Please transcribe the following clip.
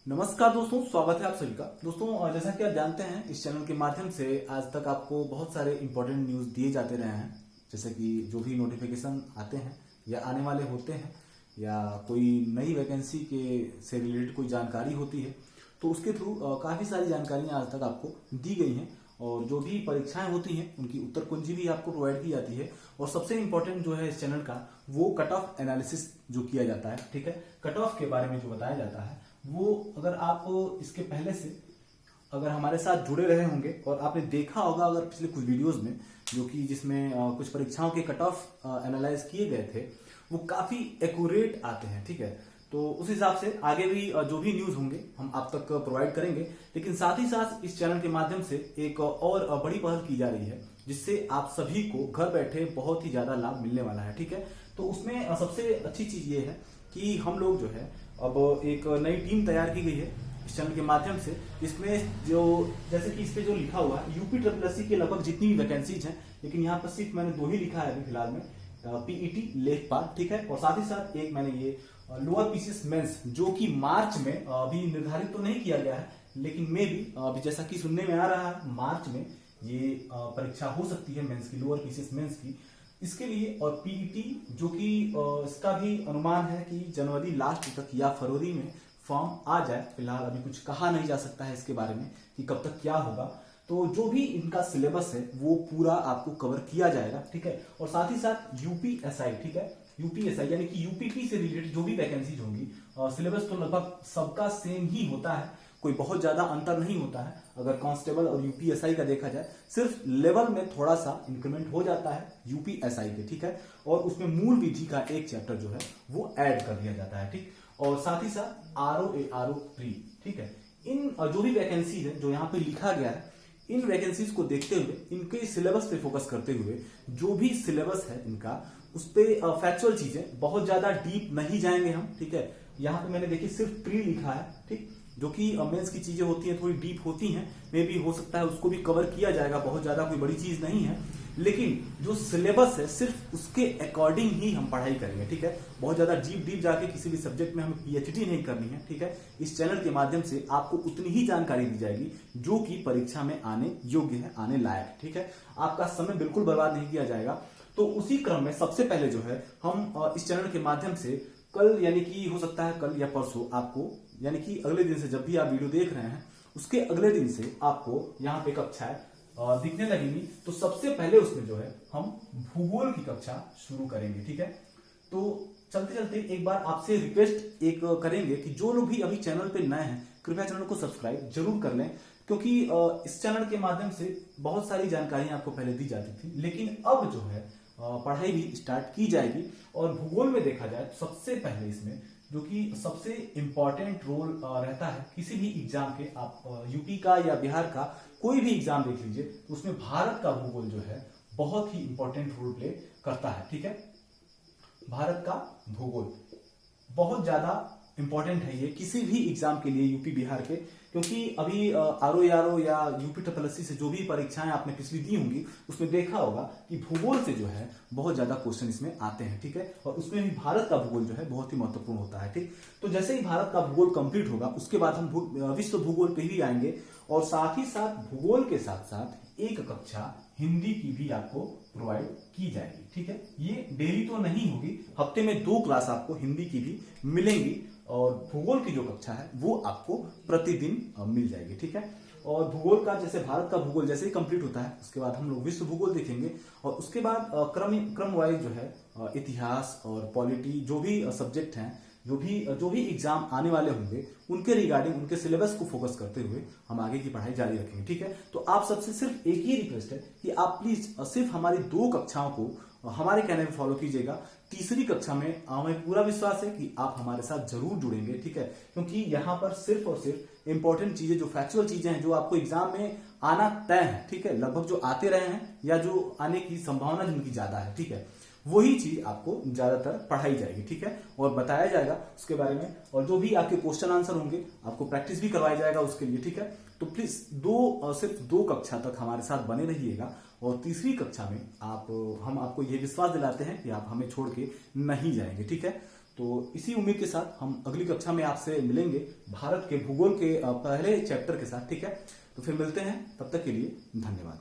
नमस्कार दोस्तों, स्वागत है आप सभी का। दोस्तों, जैसा कि आप जानते हैं, इस चैनल के माध्यम से आज तक आपको बहुत सारे इंपॉर्टेंट न्यूज़ दिए जाते रहे हैं। जैसे कि जो भी नोटिफिकेशन आते हैं या आने वाले होते हैं या कोई नई वैकेंसी के से रिलेटेड कोई जानकारी होती है, तो उसके थ्रू काफ़ी सारी जानकारियाँ आज तक आपको दी गई हैं। और जो भी परीक्षाएं होती हैं उनकी उत्तर कुंजी भी आपको प्रोवाइड की जाती है। और सबसे इम्पोर्टेंट जो है इस चैनल का, वो कट ऑफ एनालिसिस जो किया जाता है। ठीक है, कट ऑफ के बारे में जो बताया जाता है, वो अगर आप इसके पहले से अगर हमारे साथ जुड़े रहे होंगे और आपने देखा होगा अगर पिछले कुछ वीडियोस में, जो कि जिसमें कुछ परीक्षाओं के कट ऑफ एनालाइज किए गए थे, वो काफी एक्यूरेट आते हैं। ठीक है, तो उस हिसाब से आगे भी जो भी न्यूज होंगे हम आप तक प्रोवाइड करेंगे। लेकिन साथ ही साथ इस चैनल के माध्यम से एक और बड़ी पहल की जा रही है, जिससे आप सभी को घर बैठे बहुत ही ज्यादा लाभ मिलने वाला है। ठीक है, तो उसमें सबसे अच्छी चीज ये है कि हम लोग जो है अब एक नई टीम तैयार की गई है इस चैनल के माध्यम से। इसमें जो जैसे कि इस पे जो लिखा हुआ है, यूपी SSC के लगभग जितनी भी वैकेंसीज हैं, लेकिन यहाँ पर सिर्फ मैंने 2 ही लिखा है अभी फिलहाल में, पीईटी लेखपाल। ठीक है, और साथ ही साथ एक मैंने ये लोअर पीसीएस मेंस, जो कि मार्च में अभी निर्धारित तो नहीं किया गया है, लेकिन मे भी अभी जैसा कि सुनने में आ रहा है मार्च में ये परीक्षा हो सकती है मेंस की, लोअर पीसीएस मेंस की। इसके लिए और पीईटी, जो कि इसका भी अनुमान है कि जनवरी लास्ट तक या फरवरी में फॉर्म आ जाए। फिलहाल अभी कुछ कहा नहीं जा सकता है इसके बारे में कि कब तक क्या होगा। तो जो भी इनका सिलेबस है वो पूरा आपको कवर किया जाएगा। ठीक है, और साथ ही साथ यूपीएसआई, ठीक है, यूपीएसआई यानी कि यूपीपी से रिलेटेड जो भी वैकेंसीज होंगी, सिलेबस तो लगभग सबका सेम ही होता है, कोई बहुत ज्यादा अंतर नहीं होता है। अगर कांस्टेबल और यूपीएसआई का देखा जाए, सिर्फ लेवल में थोड़ा सा इंक्रीमेंट हो जाता है यूपीएसआई के। ठीक है, और उसमें मूल विधि का एक चैप्टर जो है वो ऐड कर दिया जाता है। ठीक, और साथ ही साथ आरओ प्री। ठीक है, इन जो भी वैकेंसीज है जो यहाँ पे लिखा गया है, इन वैकेंसीज को देखते हुए, इनके सिलेबस पे फोकस करते हुए, जो भी सिलेबस है इनका, उस पे फैक्चुअल चीजें बहुत ज्यादा डीप नहीं जाएंगे हम। ठीक है, यहाँ पे मैंने देखिए सिर्फ प्री लिखा है। ठीक, जो कि मेंस की चीजें होती हैं थोड़ी डीप होती हैं, मे भी हो सकता है उसको भी कवर किया जाएगा, बहुत ज्यादा कोई बड़ी चीज नहीं है। लेकिन जो सिलेबस है सिर्फ उसके अकॉर्डिंग ही हम पढ़ाई करेंगे। ठीक है, बहुत ज्यादा डीप जाके किसी भी सब्जेक्ट में हमें पीएचडी नहीं करनी है। ठीक है, इस चैनल के माध्यम से आपको उतनी ही जानकारी दी जाएगी जो कि परीक्षा में आने योग्य है, आने लायक है। ठीक है, आपका समय बिल्कुल बर्बाद नहीं किया जाएगा। तो उसी क्रम में सबसे पहले जो है हम इस चैनल के माध्यम से कल, यानी कि हो सकता है कल या परसों, आपको यानी कि अगले दिन से, जब भी आप वीडियो देख रहे हैं उसके अगले दिन से आपको यहाँ पे कक्षाएं दिखने लगेंगी। तो सबसे पहले उसमें जो है हम भूगोल की कक्षा शुरू करेंगे। ठीक है, तो चलते चलते एक बार आपसे रिक्वेस्ट एक करेंगे कि जो लोग भी अभी चैनल पे नए हैं, कृपया चैनल को सब्सक्राइब जरूर कर लें, क्योंकि इस चैनल के माध्यम से बहुत सारी जानकारियां आपको पहले दी जाती थी, लेकिन अब जो है पढ़ाई भी स्टार्ट की जाएगी। और भूगोल में देखा जाए तो सबसे पहले इसमें जो कि सबसे इंपॉर्टेंट रोल रहता है किसी भी एग्जाम के, आप यूपी का या बिहार का कोई भी एग्जाम देख लीजिए, तो उसमें भारत का भूगोल जो है बहुत ही इंपॉर्टेंट रोल प्ले करता है। ठीक है, भारत का भूगोल बहुत ज्यादा इंपॉर्टेंट है ये किसी भी एग्जाम के लिए, यूपी बिहार के, क्योंकि अभी आरओ या यूपी SSC से जो भी परीक्षाएं आपने पिछली दी होंगी, उसमें देखा होगा कि भूगोल से जो है बहुत ज्यादा क्वेश्चन इसमें आते हैं। ठीक है, और उसमें भी भारत का भूगोल जो है बहुत ही महत्वपूर्ण होता है। ठीक, तो जैसे ही भारत का भूगोल कंप्लीट होगा, उसके बाद हम विश्व भूगोल पे भी आएंगे। और साथ ही साथ भूगोल के साथ साथ एक कक्षा हिंदी की भी आपको प्रोवाइड की जाएगी। ठीक है, ये डेली तो नहीं होगी, हफ्ते में 2 क्लास आपको हिंदी की भी मिलेंगी, और भूगोल की जो कक्षा है वो आपको प्रतिदिन मिल जाएगी। ठीक है, और भूगोल का, जैसे भारत का भूगोल जैसे ही कंप्लीट होता है, उसके बाद हम लोग विश्व भूगोल देखेंगे। और उसके बाद क्रम वाइज जो है इतिहास और पॉलिटी, जो भी सब्जेक्ट हैं, जो भी एग्जाम आने वाले होंगे, उनके रिगार्डिंग, उनके सिलेबस को फोकस करते हुए हम आगे की पढ़ाई जारी रखेंगे। ठीक है, तो आप सबसे सिर्फ एक ही रिक्वेस्ट है कि आप प्लीज सिर्फ हमारी 2 कक्षाओं को हमारे कहने में फॉलो कीजिएगा। तीसरी कक्षा में हमें पूरा विश्वास है कि आप हमारे साथ जरूर जुड़ेंगे। ठीक है, क्योंकि यहाँ पर सिर्फ और सिर्फ इंपॉर्टेंट चीजें, जो फैक्चुअल चीजें हैं, जो आपको एग्जाम में आना तय है, ठीक है, लगभग जो आते रहे हैं या जो आने की संभावना जिनकी ज्यादा है, ठीक है, वही चीज आपको ज्यादातर पढ़ाई जाएगी। ठीक है, और बताया जाएगा उसके बारे में, और जो भी आपके क्वेश्चन आंसर होंगे आपको प्रैक्टिस भी करवाया जाएगा उसके लिए। ठीक है, तो प्लीज सिर्फ 2 कक्षा तक हमारे साथ बने रहिएगा। और तीसरी कक्षा में हम आपको ये विश्वास दिलाते हैं कि आप हमें छोड़ के नहीं जाएंगे। ठीक है, तो इसी उम्मीद के साथ हम अगली कक्षा में आपसे मिलेंगे भारत के भूगोल के पहले चैप्टर के साथ, ठीक है। तो फिर मिलते हैं, तब तक के लिए धन्यवाद।